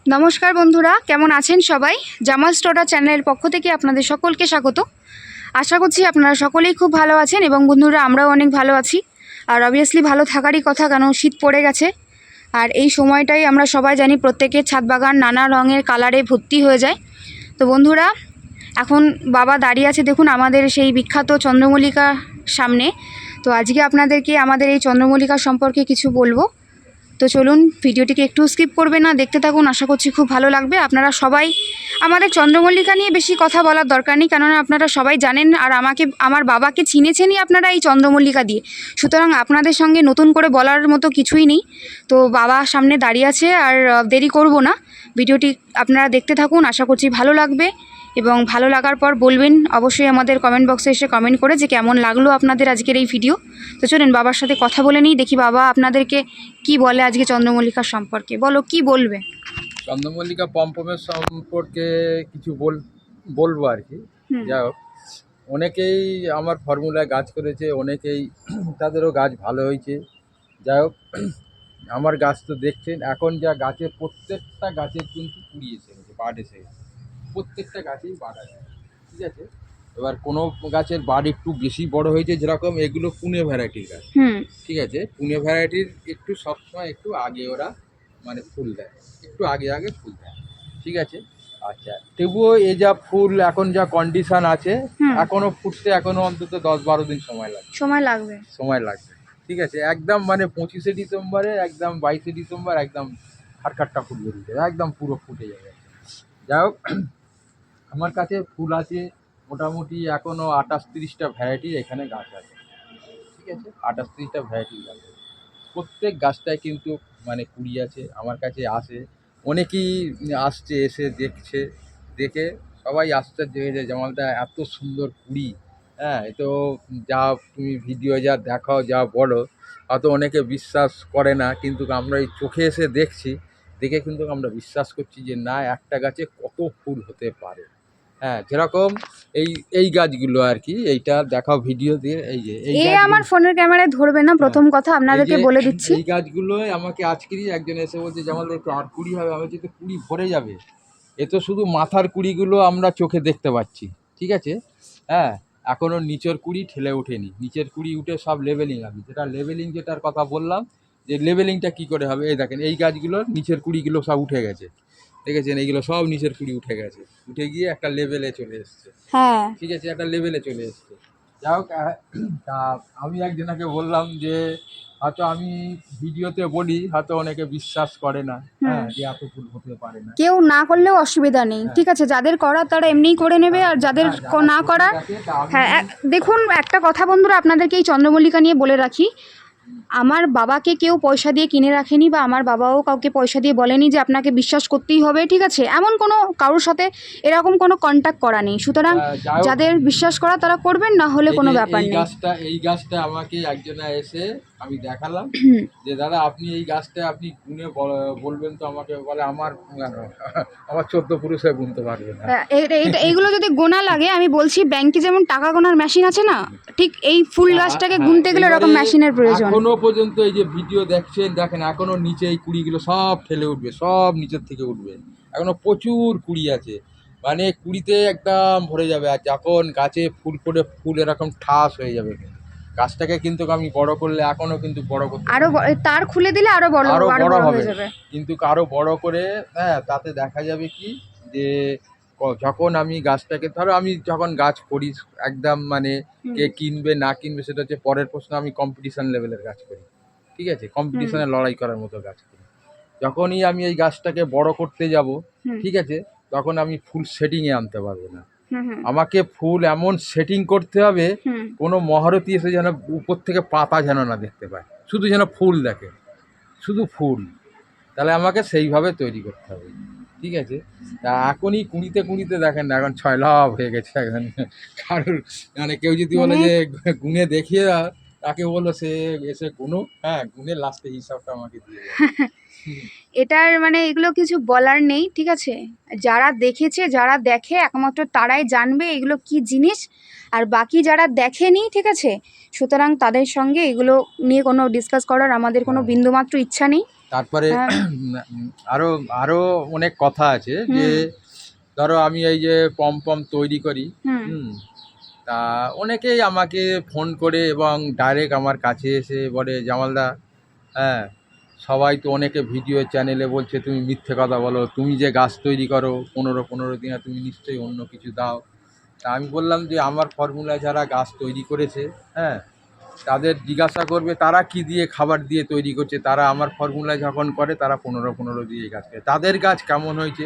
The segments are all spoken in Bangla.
নমস্কার বন্ধুরা, কেমন আছেন সবাই? জামাল স্টোরা চ্যানেলের পক্ষ থেকে আপনাদের সকলকে স্বাগত। আশা করছি আপনারা সকলেই খুব ভালো আছেন এবং বন্ধুরা আমরাও অনেক ভালো আছি। আর অবভিয়াসলি ভালো থাকারই কথা, কেন শীত পড়ে গেছে। আর এই সময়টাই আমরা সবাই জানি প্রত্যেকের ছাদ বাগান নানা রঙের কালারে ভর্তি হয়ে যায়। তো বন্ধুরা, এখন বাবা দাঁড়িয়ে আছে দেখুন আমাদের সেই বিখ্যাত চন্দ্রমল্লিকা সামনে। তো আজকে আপনাদেরকে আমাদের এই চন্দ্রমল্লিকা সম্পর্কে কিছু বলবো। তো চলুন, ভিডিওটিকে একটু স্কিপ করবে না, দেখতে থাকুন। আশা করছি খুব ভালো লাগবে। আপনারা সবাই আমাদের চন্দ্রমল্লিকা নিয়ে বেশি কথা বলার দরকার নেই, কেননা আপনারা সবাই জানেন আর আমার বাবাকে চিনেছেনই আপনারা এই চন্দ্রমল্লিকা দিয়ে। সুতরাং আপনাদের সঙ্গে নতুন করে বলার মতো কিছুই নেই। তো বাবা সামনে দাঁড়িয়ে আছে, আর দেরি করব না, ভিডিওটি আপনারা দেখতে থাকুন। আশা করছি ভালো লাগবে এবং ভালো লাগার পর বলবেন অবশ্যই আমাদের কমেন্ট বক্সে এসে কমেন্ট করে যে কেমন লাগলো আপনাদের আজকের এই ভিডিও। তো চলুন বাবার সাথে কথা বলে নিই, দেখি বাবা আপনাদেরকে কি বলে আজকে চন্দ্রমল্লিকার সম্পর্কে। বলো, কি বলবে? চন্দ্রমল্লিকা পম্পমের সম্পর্কে কিছু বলবো আর কি। যাই হোক, অনেকেই আমার ফর্মুলায় গাছ করেছে, অনেকেই তাদেরও গাছ ভালো হয়েছে। যাই হোক, আমার গাছ তো দেখছেন, এখন যা গাছে প্রত্যেকটা গাছের কিন্তু কুড়ি এসে গেছে, বাড এসে গেছে, প্রত্যেকটা গাছেই বাড আছে। ঠিক আছে, এবার কোনো গাছের বাড একটু বেশি বড় হয়েছে, যেরকম এগুলো পুনে ভ্যারাইটির গাছ। ঠিক আছে, পুনে ভ্যারাইটির একটু সবসময় একটু আগে ওরা মানে ফুল দেয়, একটু আগে আগে ফুল দেয়। ঠিক আছে, আচ্ছা, তবুও এ যা ফুল এখন যা কন্ডিশন আছে, এখনো ফুটতে এখনো অন্তত 10-12 দিন সময় লাগবে। ঠিক আছে, একদম মানে 25শে ডিসেম্বরে একদম 22শে ডিসেম্বর একদম খাটখাটটা ফুল বেরিয়ে যাবে, একদম পুরো ফুটে যাবে। যাই হোক, আমার কাছে ফুল আছে মোটামুটি এখনো 28-30টা ভ্যারাইটির এখানে গাছ আছে। ঠিক আছে, 28-30টা ভ্যারাইটির গাছ আছে। প্রত্যেক গাছটায় কিন্তু মানে কুড়ি আছে। আমার কাছে আসে, অনেকেই আসছে, এসে দেখছে, দেখে সবাই আশ্চর্য হয়ে যায়, জামালদা এত সুন্দর কুড়ি। হ্যাঁ, এ তো যা তুমি ভিডিও যা দেখাও যা বলো, হয়তো অনেকে বিশ্বাস করে না, কিন্তু আমরা এই চোখে এসে দেখছি, দেখে কিন্তু আমরা বিশ্বাস করছি যে না, একটা গাছে কত ফুল হতে পারে। হ্যাঁ, যেরকম এই এই গাছগুলো আর কি, এইটা দেখাও ভিডিও দিয়ে, এই যে এই গাছগুলো আমার ফোনের ক্যামেরায় ধরবে না, প্রথম কথা আপনাদেরকে বলে দিচ্ছি। এই গাছগুলোই আমাকে আজকেরই একজন এসে বলছে, যেমন একটু আর কুড়ি হবে। আমি বলছি তো কুড়ি ভরে যাবে, এ তো শুধু মাথার কুড়িগুলো আমরা চোখে দেখতে পাচ্ছি। ঠিক আছে, হ্যাঁ, এখনও নিচের কুড়ি ঠেলে ওঠেনি, নিচের কুড়ি উঠে সব লেভেলিং। আমি যেটার কথা বললাম, যে লেভেলিংটা কি করে হবে, এই দেখেন এই গাছগুলোর নিচের কুড়িগুলো সব উঠে গেছে, দেখেছেন, এইগুলো সব নিচের কুড়ি উঠে গেছে, উঠে গিয়ে একটা লেভেলে চলে এসছে। হ্যাঁ, ঠিক আছে, একটা লেভেলে চলে এসছে। যাই হোক, তা আমি একজনাকে বললাম যে হয়তো আমি ভিডিওতে বলি, হয়তো অনেকে বিশ্বাস করে না, হ্যাঁ, যে এত ফুল হতে পারে না। কেউ না করলেও অসুবিধা নেই, ঠিক আছে, যাদের করার তারা এমনিই করে নেবে, আর যাদের না করার, হ্যাঁ দেখুন একটা কথা বন্ধুরা, আপনাদেরকে এই চন্দ্রমল্লিকা নিয়ে বলে রাখি, আমার বাবাকে কেউ পয়সা দিয়ে কিনে রাখেনি, বা আমার বাবাও কাউকে পয়সা দিয়ে বলেনি যে আপনাকে বিশ্বাস করতেই হবে। ঠিক আছে, এমন কোনো কারোর সাথে এরকম কোনো কন্ট্যাক্ট করা নেই। সুতরাং যাদের বিশ্বাস করা তারা করবেন, না হলে কোনো ব্যাপার নেই। এই গাছটা আমাকে একজনা এসে আমি দেখালাম যে দাদা আপনি এই গাছটা আপনি গুনে বলবেন তো আমাকে, বলে আমার 14 পুরুষে গুনতে পারবে না। এইগুলো যদি গোনা লাগে, আমি বলছি ব্যাংকে যেমন টাকা গোনার মেশিন আছে না, ঠিক এই ফুল গাছটাকে গুনতে গেলে এরকম মেশিনের প্রয়োজন। এখনো পর্যন্ত এই যে ভিডিও দেখছেন, দেখেন এখনো নিচে এই কুড়িগুলো সব ঠেলে উঠবে, সব নিচের থেকে উঠবে, এখনো প্রচুর কুড়ি আছে, মানে কুড়িতে একদম ভরে যাবে। আর যখন গাছে ফুল করে ফুল এরকম ঠাস হয়ে যাবে, গাছটাকে কিন্তু আমি বড় করলে এখনো কিন্তু বড় করতে আরো তার খুলে দিলে আরো বড় হবে, হয়ে যাবে। কিন্তু আরো বড় করে, হ্যাঁ, তাতে দেখা যাবে কি যে যখন আমি গাছটাকে, ধরো আমি যখন গাছ করি একদম মানে কে কিনবে না কিনবে সেটা হচ্ছে পরের প্রশ্ন, আমি কম্পিটিশন লেভেলের গাছ করি। ঠিক আছে, কম্পিটিশনে লড়াই করার মতো গাছ করি। যখনই আমি এই গাছটাকে বড় করতে যাব, ঠিক আছে, তখন আমি ফুল সেটিংয়ে আনতে পারবো না, আমাকে ফুল এমন সেটিং করতে হবে কোনো মহারথী এসে যেন উপর থেকে পাতা যেন না দেখতে পায়, শুধু যেন ফুল দেখে, শুধু ফুল, তাহলে আমাকে সেইভাবে তৈরি করতে হবে। ঠিক আছে, তা এখনই কুড়িতে কুড়িতে দেখেন না, এখন 6 লাভ হয়ে গেছে এখন। কারোর মানে কেউ যদি বলে যে গুনে দেখিয়ে দাও, তাকে বলো সে এসে গুনো, হ্যাঁ, গুনে লাস্টে হিসাবটা আমাকে দিয়ে দেয়। এটার মানে এগুলো কিছু বলার নেই। ঠিক আছে, যারা দেখেছে যারা দেখে একমাত্র তারাই জানবে এগুলো কি জিনিস, আর বাকি যারা দেখেনি, ঠিক আছে, সুতরাং তাদের সঙ্গে এগুলো নিয়ে কোনো ডিসকাস করার আমাদের কোনো বিন্দুমাত্র ইচ্ছা নেই। তারপরে হ্যাঁ। আরো আরো অনেক কথা আছে যে ধরো আমি এই যে পম তৈরি করি। হুম। হুম। তা অনেকেই আমাকে ফোন করে এবং ডাইরেক্ট আমার কাছে এসে বলে, জামালদা, হ্যাঁ, সবাই তো অনেকে ভিডিও চ্যানেলে বলছে তুমি মিথ্যে কথা বলো, তুমি যে গাছ তৈরি করো 15 দিনে, তুমি নিশ্চয়ই অন্য কিছু দাও। তা আমি বললাম যে আমার ফর্মুলায় যারা গাছ তৈরি করেছে, হ্যাঁ, তাদের জিজ্ঞাসা করবে তারা কি দিয়ে খাবার দিয়ে তৈরি করছে। তারা আমার ফর্মুলায় যখন করে তারা 15 দিয়ে গাছ করে, তাদের গাছ কেমন হয়েছে,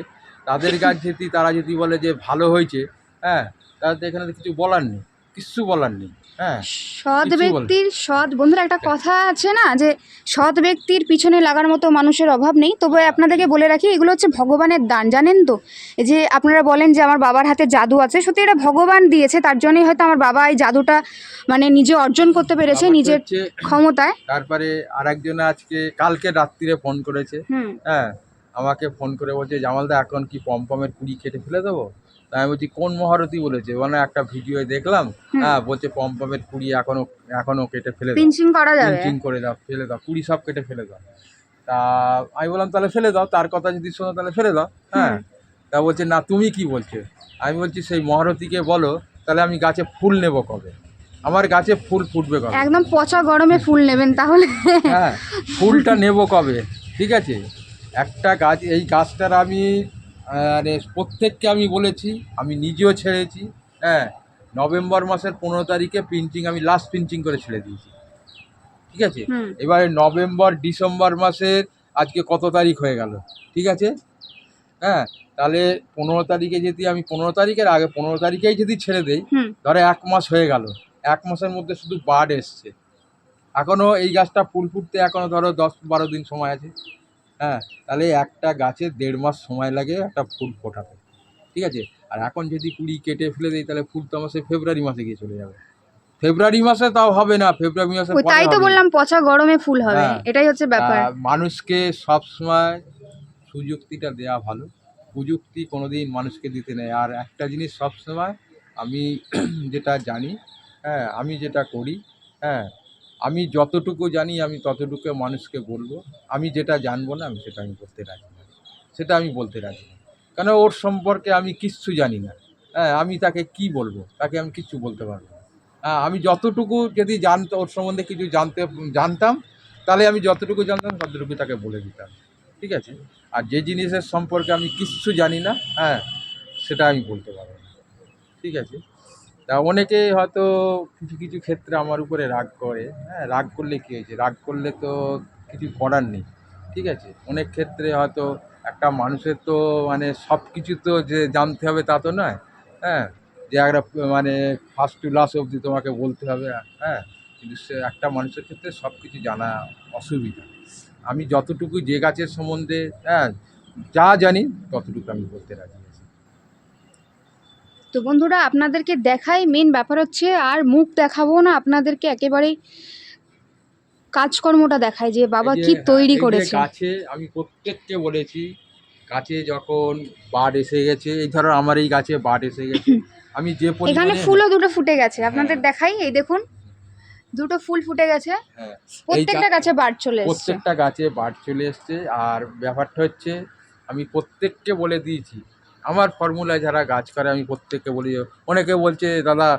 তাদের গাছ যদি তারা যদি বলে যে ভালো হয়েছে, হ্যাঁ, তাহলে তো এখানে তো কিছু বলার নেই, কিচ্ছু বলার নেই। হ্যাঁ, সৎ কিছু বল ব্যক্তির সৎ বন্ধুরা একটা কথা আছে না যে সৎ ব্যক্তির পিছনে লাগার মতো মানুষের অভাব নেই। তবে আপনাদেরকে বলে রাখি, এগুলো হচ্ছে ভগবানের দান, জানেন তো। এই যে আপনারা বলেন যে আমার বাবার হাতে জাদু আছে, সত্যি এটা ভগবান দিয়েছে, তার জন্যই হয়তো আমার বাবা এই জাদুটা মানে নিজে অর্জন করতে পেরেছে ব্যাপারটা নিজের হচ্ছে, ক্ষমতায়। তারপরে আরেকজন আজকে কালকে রাত্রিরে ফোন করেছে। হুম। হ্যাঁ, আমাকে ফোন করে বলছে, জামালদা এখন কি পমের কুড়ি কেটে ফেলে দেবো? তাই আমি বলছি কোন মহারথী বলেছে? মানে একটা ভিডিও দেখলাম। হুম। হ্যাঁ, বলছে পমের কুড়ি এখনো এখনো কেটে ফেলে দাও, পিঞ্চিং করা যাবে। পিঞ্চিং করে দাও, ফেলে দাও, কুড়ি সব কেটে ফেলে দাও। তা আমি বললাম তাহলে ফেলে দাও, তার কথা যদি শোনো তাহলে ফেলে দাও। হ্যাঁ। তা বলছে না, তুমি কি বলছো? আমি বলছি সেই মহারথীকে বলো তাহলে আমি গাছে ফুল নেব কবে, আমার গাছে ফুল ফুটবে কবে? একদম পচা গরমে ফুল নেবেন তাহলে। হ্যাঁ, ফুলটা নেব কবে? ঠিক আছে, একটা গাছ, এই গাছটার আমি মানে প্রত্যেককে আমি বলেছি, আমি নিজেও ছেড়েছি। হ্যাঁ, নভেম্বর মাসের 15 তারিখে প্রিন্টিং আমি লাস্ট প্রিন্টিং করে ছেড়ে দিয়েছি। ঠিক আছে, হুম। এবারে নভেম্বর ডিসেম্বর মাসের আজকে কত তারিখ হয়ে গেল? ঠিক আছে, হ্যাঁ, তাহলে 15 তারিখে যদি আমি 15 তারিখের আগে 15 তারিখেই যদি ছেড়ে দেই, হুম। ধরো 1 মাস হয়ে গেল, 1 মাসের মধ্যে শুধু বার্ড এসছে, এখনও এই গাছটা ফুল ফুটতে এখনও ধরো 10-12 দিন সময় আছে। হ্যাঁ, তাহলে একটা গাছে 1.5 মাস সময় লাগে একটা ফুল ফোটাতে। ঠিক আছে, আর এখন যদি কুড়ি কেটে ফেলে দিই তাহলে ফুল তো আমার সেই ফেব্রুয়ারি মাসে গিয়ে চলে যাবে। ফেব্রুয়ারি মাসে তাও হবে না, ফেব্রুয়ারি মাসে ওই পরে তাই তো হবে। বললাম পচা গরমে ফুল হবে, হ্যাঁ, এটাই হচ্ছে ব্যাপার। মানুষকে সবসময় সুযুক্তিটা দেয়া ভালো, প্রযুক্তি কোনোদিন মানুষকে দিতে নেই। আর একটা জিনিস সবসময় আমি যেটা জানি, হ্যাঁ, আমি যেটা করি, হ্যাঁ, আমি যতটুকু জানি আমি ততটুকু মানুষকে বলবো। আমি যেটা জানবো না আমি সেটা আমি বলতে রাজি না, সেটা আমি বলতে রাজি না। কেন, ওর সম্পর্কে আমি কিচ্ছু জানি না। হ্যাঁ, আমি তাকে কি বলবো, তাকে আমি কিচ্ছু বলতে পারবো না। হ্যাঁ, আমি যতটুকু যদি জানতো, ওর সম্বন্ধে কিছু জানতাম, তাহলে আমি যতটুকু জানতাম ততটুকু তাকে বলে দিতাম। ঠিক আছে, আর যে জিনিসের সম্পর্কে আমি কিচ্ছু জানি না, হ্যাঁ, সেটা আমি বলতে পারবো না। ঠিক আছে, তা অনেকে হয়তো কিছু কিছু ক্ষেত্রে আমার উপরে রাগ করে। হ্যাঁ, রাগ করলে কী হয়েছে, রাগ করলে তো কিছু করার নেই। ঠিক আছে, অনেক ক্ষেত্রে হয়তো একটা মানুষের তো মানে সব কিছু তো যে জানতে হবে তা তো নয়। হ্যাঁ, যে একটা মানে ফার্স্ট টু লাস্ট অবধি তোমাকে বলতে হবে। হ্যাঁ, কিন্তু সে একটা মানুষের ক্ষেত্রে সব কিছু জানা অসুবিধা। আমি যতটুকু যে গাছের সম্বন্ধে, হ্যাঁ, যা জানি ততটুকু আমি বলতে রাজি আছি। তো বন্ধুরা আপনাদেরকে দেখাই, মেন ব্যাপার হচ্ছে আর মুখ দেখাবো না আপনাদেরকে, একেবারেই কাজকর্মটা দেখায় যে এই বাবা যে, কি হ্যাঁ, তৈরি এই যে করেছে। গাছে আমি প্রত্যেককে বলেছি, গাছে যখন বার্ড এসে গেছে, এই ধরো আমার এই গাছে বার্ড এসে গেছে, আমি যে এখানে পরিমাণে, ফুলও দুটো ফুটে গেছে, আপনাদের হ্যাঁ, দেখাই, এই দেখুন দুটো ফুল ফুটে গেছে, হ্যাঁ, এই প্রত্যেকটা গাছে বার্ড চলে এসছে। প্রত্যেকটা গাছে বার্ড চলে এসছে। আর ব্যাপারটা হচ্ছে আমি প্রত্যেককে বলে দিয়েছি, আমার ফর্মুলায় যারা গাছ করে আমি প্রত্যেককে বলি। অনেকে বলছে দাদা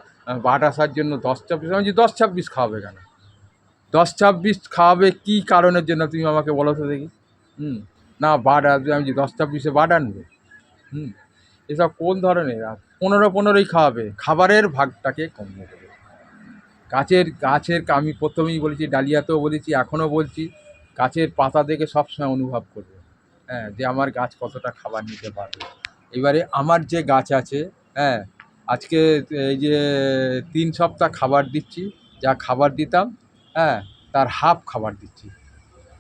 বার্ড আসার জন্য 10-26, আমি বলছি 10-26 খাওয়াবে কেন? 10-26 খাওয়াবে কী কারণের জন্য তুমি আমাকে বলো তো দেখি। হুম, না বার্ড আসবে, আমি যে 10-26-এ বার্ড আনবে? হুম, এসব কোন ধরনের? 15-15ই খাওয়াবে, খাবারের ভাগটাকে কমিয়ে দেবে। গাছের আমি প্রথমেই বলেছি, ডালিয়াতেও বলেছি, এখনও বলছি, গাছের পাতা দেখে সবসময় অনুভব করবে, হ্যাঁ, যে আমার গাছ কতটা খাবার নিতে পারবে। এবারে আমার যে গাছ আছে, হ্যাঁ, আজকে এই যে 3 সপ্তাহ খাবার দিচ্ছি, যা খাবার দিতাম, হ্যাঁ, তার হাফ খাবার দিচ্ছি,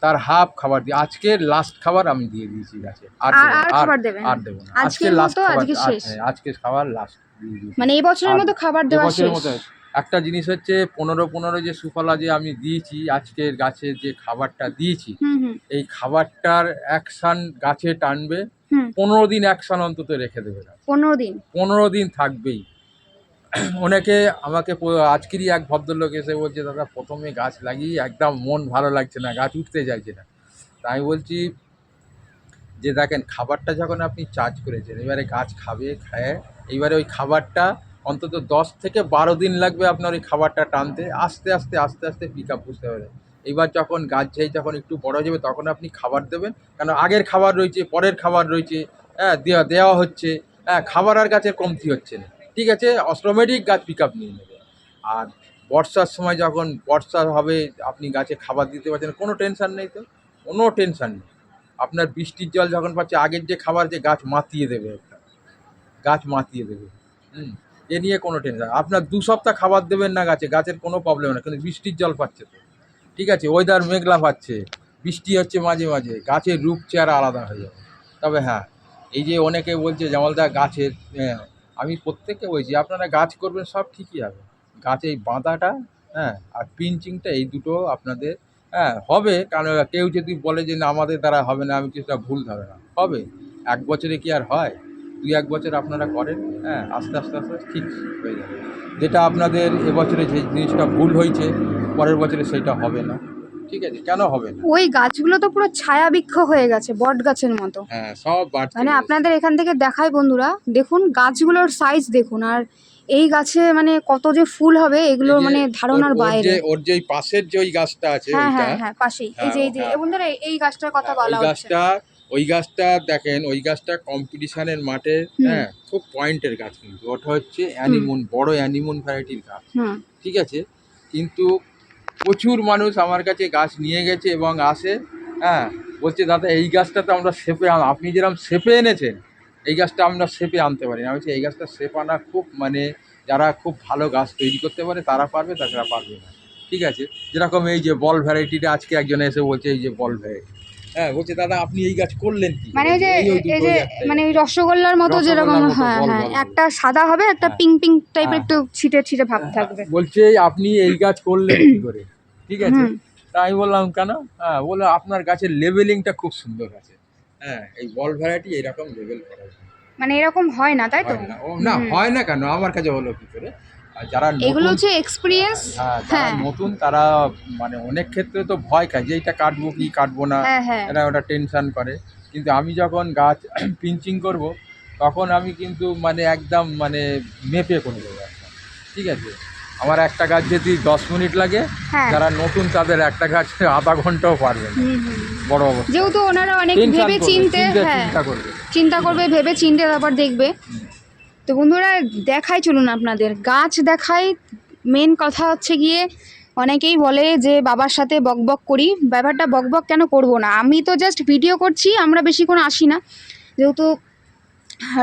তার হাফ খাবার দিই। আজকে লাস্ট খাবার আমি দিয়ে দিয়েছি গাছে, আর আর দেবো না, আর খাবার দেবেন আর দেবো না। আজকে আজকের লাস্ট মতো, খাবার, আজকে শেষ, আজকে খাবার লাস্ট দিয়ে দিয়েছি। মানে এই বছরের আর মতো খাবার দেওয়া এবছরের শেষ। মতো একটা জিনিস হচ্ছে 15-15 যে সুফলা যে আমি দিয়েছি, আজকের গাছের যে খাবারটা দিয়েছি, হুম হুম এই খাবারটার অ্যাকশান গাছে টানবে। হুম 15 দিন অ্যাকশান অন্তত রেখে দেবে গাছ, 15 দিন। 15 দিন থাকবেই। অনেকে আমাকে আজকেরই এক ভদ্রলোক এসে বলছে, দাদা প্রথমে গাছ লাগিয়ে একদম মন ভালো লাগছে না, গাছ উঠতে চাইছে না। তাই বলছি যে দেখেন খাবারটা যখন আপনি চার্জ করেছেন, এবারে গাছ খাবে, খায় এইবারে ওই খাবারটা অন্তত 10 থেকে 12 দিন লাগবে আপনার ওই খাবারটা টানতে, আস্তে আস্তে আস্তে আস্তে পিক আপ, বুঝতে পারেন। এইবার যখন গাছ যেই যখন একটু বড় হয়ে যাবে তখন আপনি খাবার দেবেন, কারণ আগের খাবার রয়েছে, পরের খাবার রয়েছে, হ্যাঁ দেওয়া দেওয়া হচ্ছে, হ্যাঁ খাবার আর গাছের কমতি হচ্ছে না, ঠিক আছে, অটোমেটিক গাছ পিক আপ নিয়ে নেবে। আর বর্ষার সময় যখন বর্ষা হবে আপনি গাছে খাবার দিতে পারছেন, কোনো টেনশন নেই, তো কোনো টেনশন নেই। আপনার বৃষ্টির জল যখন পাচ্ছে, আগের যে খাবার যে গাছ মাতিয়ে দেবে, একটা গাছ মাতিয়ে দেবে। হুম, এ নিয়ে কোনো টেনশন, আপনার 2 সপ্তাহ খাবার দেবেন না গাছে, গাছের কোনো প্রবলেম না, কিন্তু বৃষ্টির জল পাচ্ছে তো, ঠিক আছে, ওয়েদার মেঘলা পাচ্ছে, বৃষ্টি হচ্ছে মাঝে মাঝে, গাছের রূপ চেহারা আলাদা হয়ে যাবে। তবে হ্যাঁ, এই যে অনেকে বলছে জামালদা গাছের, হ্যাঁ আমি প্রত্যেককে বলছি আপনারা গাছ করবেন, সব ঠিকই হবে, গাছে এই বাঁধাটা, হ্যাঁ আর পিঞ্চিংটা, এই দুটো আপনাদের হ্যাঁ হবে। কারণ কেউ যদি বলে যে না আমাদের দ্বারা হবে না, আমি সেটা ভুল ধারণা, হবে। 1 বছরে কি আর হয়? 2-1 বছর আপনারা করেন, হ্যাঁ আস্তে আস্তে আস্তে ঠিক হয়ে যাবে। যেটা আপনাদের এবছরে যে জিনিসটা ভুল হয়েছে, পরের বছরে সেটা হবে না, ঠিক আছে, কেন হবে না? ওই গাছগুলো তো পুরো ছায়া বৃক্ষ হয়ে গেছে, বট গাছের মতো। হ্যাঁ সব বাড়ছে। মানে আপনাদের এখান থেকে দেখাই বন্ধুরা, দেখুন গাছগুলোর সাইজ দেখুন, আর এই গাছে মানে কত যে ফুল হবে এগুলো এই যে মানে ধারণার ওর বাইরে। যে ওই পাশের যে ওই গাছটা আছে হ্যাঁ ওইটা, হ্যাঁ হ্যাঁ, পাশেই এই যে হ্যাঁ, এই বন্ধুরা এই গাছটার কথা হ্যাঁ, বলা হচ্ছে। ওই গাছটা দেখেন, ওই গাছটা কম্পিটিশনের মাঠে, হুম হ্যাঁ খুব পয়েন্টের গাছ, কিন্তু ওটা হচ্ছে হুম অ্যানিমন, বড় অ্যানিমন ভ্যারাইটির গাছ, হুম ঠিক আছে। কিন্তু প্রচুর মানুষ আমার কাছে গাছ নিয়ে গেছে এবং আসে, হ্যাঁ বলছে দাদা এই গাছটা তো আমরা শেপে আপনি যেরকম শেপে এনেছেন, এই গাছটা আমরা শেপে আনতে পারি না। আমি বলছি এই গাছটা শেপ আনা খুব মানে যারা খুব ভালো গাছ তৈরি করতে পারে তারা পারবে, তাছাড়া পারবে না, ঠিক আছে। যেরকম এই যে বল ভ্যারাইটিটা, আজকে একজন এসে বলছে এই যে বল ভ্যারাইটি, হ্যাঁ বলছে দাদা আপনি এই গাছ করলেন কি মানে করে? ওই যে ওই এই দুটো যে ওই একটাই মানে আছে। ওই রসগোল্লার মতো যেরকম, রসগোল্লার মতো হ্যাঁ বল হ্যাঁ, বল বল। একটা সাদা হবে, একটা হ্যাঁ পিঙ্ক পিঙ্ক টাইপের হ্যাঁ, একটু ছিটে ছিটে ভাব থাকবে। বলছে আপনি এই গাছ করলেন কি করে, ঠিক আছে। হুম, তা আমি বললাম কেন, হ্যাঁ বললো আপনার গাছের লেভেলিংটা খুব সুন্দর আছে, হ্যাঁ এই বল ভ্যারাইটি এরকম লেভেল করা যায়। মানে এরকম হয় না, তাই তো? হয় না, ও না হুম, হয় না কেন, আমার কাছে হলো কি করে? আর যারা এগুলো নতুন, হচ্ছে এক্সপিরিয়েন্স। হ্যাঁ যারা হ্যাঁ নতুন তারা মানে অনেক ক্ষেত্রে তো ভয় খায় যে এইটা কাটবো কি কাটবো না, হ্যাঁ হ্যাঁ, এরা ওটা টেনশন করে। কিন্তু আমি যখন গাছ পিঞ্চিং করব তখন আমি কিন্তু মানে একদম মানে মেপে করে দেবো একদম, ঠিক আছে। আমার একটা গাছ যদি 10 মিনিট লাগে, হ্যাঁ যারা নতুন তাদের একটা গাছ আধা ঘন্টাও পারবে না, হুম হুম। বড় অবস্থা। যেহেতু ওনারা অনেক টেনশন ভেবে করবে, চিনতে, হ্যাঁ চিন্তা করবে। চিন্তা করবে, ভেবে চিনতে তারপর দেখবে। হুম। তো বন্ধুরা দেখাই, চলুন আপনাদের গাছ দেখাই। মেন কথা হচ্ছে গিয়ে অনেকেই বলে যে বাবার সাথে বকবক করি, ব্যাপারটা বকবক কেন করব না, আমি তো জাস্ট ভিডিও করছি, আমরা বেশিক্ষণ আসি না, যেহেতু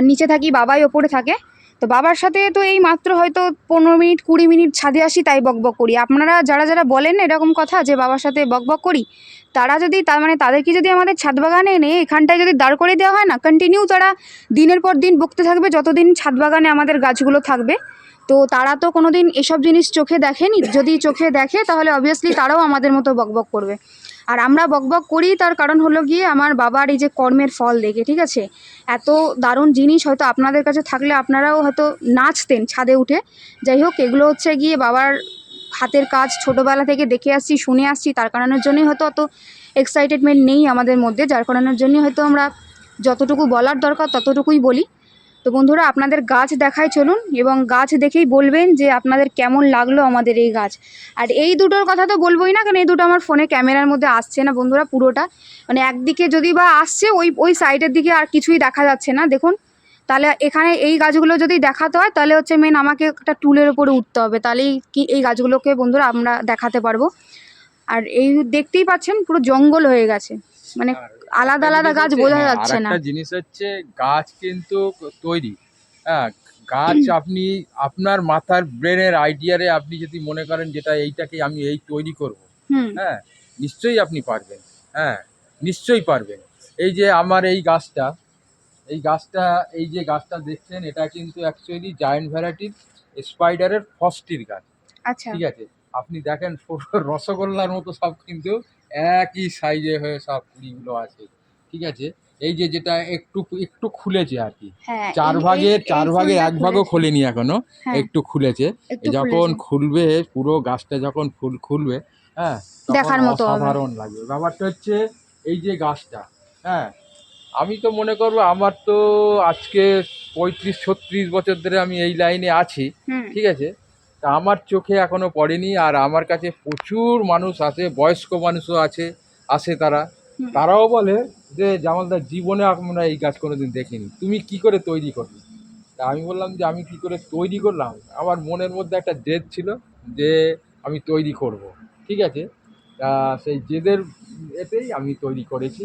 নিচে থাকি, বাবাই ওপরে থাকে। তো বাবার সাথে তো এই মাত্র হয়তো 15 মিনিট 20 মিনিট ছাদে আসি, তাই বকবক করি। আপনারা যারা যারা বলেন এরকম কথা যে বাবার সাথে বকবক করি, তারা যদি তার মানে তাদেরকে যদি আমাদের ছাদ বাগানে এনে এখানটায় যদি দাঁড় করে দেওয়া হয় না, কন্টিনিউ তারা দিনের পর দিন বকতে থাকবে যতদিন ছাদ বাগানে আমাদের গাছগুলো থাকবে। তো তারা তো কোনো দিন এসব জিনিস চোখে দেখেনি, যদি চোখে দেখে তাহলে অবভিয়াসলি তারাও আমাদের মতো বকবক করবে। আর আমরা বকবক করি তার কারণ হলো গিয়ে আমার বাবার এই যে কর্মের ফল দেখে, ঠিক আছে। এত দারুণ জিনিস হয়তো আপনাদের কাছে থাকলে আপনারাও হয়তো নাচতেন ছাদে উঠে। যাই হোক, এগুলো হচ্ছে গিয়ে বাবার হাতের কাজ, ছোটোবেলা থেকে দেখে আসছি, শুনে আসছি, তার কারণের জন্যই হয়তো অত এক্সাইটেডমেন্ট নেই আমাদের মধ্যে, যার কারণের জন্যই হয়তো আমরা যতটুকু বলার দরকার ততটুকুই বলি। তো বন্ধুরা আপনাদের গাছ দেখাই, চলুন, এবং গাছ দেখেই বলবেন যে আপনাদের কেমন লাগলো আমাদের এই গাছ। আর এই দুটোর কথা তো বলবোই না, কারণ এই দুটো আমার ফোনে ক্যামেরার মধ্যে আসছে না বন্ধুরা পুরোটা, মানে একদিকে যদি বা আসছে ওই ওই সাইডের দিকে আর কিছুই দেখা যাচ্ছে না, দেখুন। তাহলে এখানে এই গাছগুলো যদি দেখাতে হয় তাহলে হচ্ছে মেন আমাকে একটা টুলের উপরে উঠতে হবে, তাহলেই কি এই গাছগুলোকে বন্ধুরা আমরা দেখাতে পারবো। আর এই দেখতেই পাচ্ছেন পুরো জঙ্গল হয়ে গেছে, মানে আর আলাদা একটা আলাদা জিনিস গাছ হচ্ছে, বোঝা হ্যাঁ যাচ্ছে না। আরেকটা জিনিস হচ্ছে গাছ কিন্তু তৈরি, হ্যাঁ গাছ আপনি আপনার মাথার ব্রেনের আইডিয়ারে আপনি যদি মনে করেন যেটা এইটাকে আমি এই তৈরি করব, হুম হ্যাঁ নিশ্চয়ই আপনি পারবেন, হ্যাঁ নিশ্চয়ই পারবেন। এই যে আমার এই গাছটা, এই যে গাছটা দেখছেন এটা কিন্তু অ্যাকচুয়ালি জায়ান্ট ভ্যারাইটির স্পাইডারের ফস্টির গাছ, আচ্ছা ঠিক আছে। আপনি দেখেন পুরো রসগোল্লার মতো সব কিন্তু একই সাইজে হয়ে সব কুড়িগুলো আছে, ঠিক আছে। এই যে যেটা একটু একটু খুলেছে আর কি, হ্যাঁ, চার এই ভাগের এই চার ভাগের ফুলটা এক ভাগও খুলেছে। খোলেনি এখনো, হ্যাঁ, একটু খুলেছে। একটু যখন খুলেছে, খুলবে পুরো গাছটা যখন ফুল খুলবে, হ্যাঁ তখন দেখার মতো হবে। অসাধারণ লাগবে। ব্যাপারটা হচ্ছে এই যে গাছটা, হ্যাঁ, আমি তো মনে করবো আমার তো আজকে 35-36 বছর ধরে আমি এই লাইনে আছি, হুম। ঠিক আছে। তা আমার চোখে এখনো পড়েনি, আর আমার কাছে প্রচুর মানুষ আছে, বয়স্ক মানুষও আছে, আসে তারা, হুম। তারাও বলে যে জামালদার জীবনে আমরা এই গাছ কোনোদিন দেখিনি, তুমি কি করে তৈরি করলে। তা আমি বললাম যে আমি কি করে তৈরি করলাম, আমার মনের মধ্যে একটা জেদ ছিল যে আমি তৈরি করব, ঠিক আছে। তা সেই জেদের এতেই আমি তৈরি করেছি।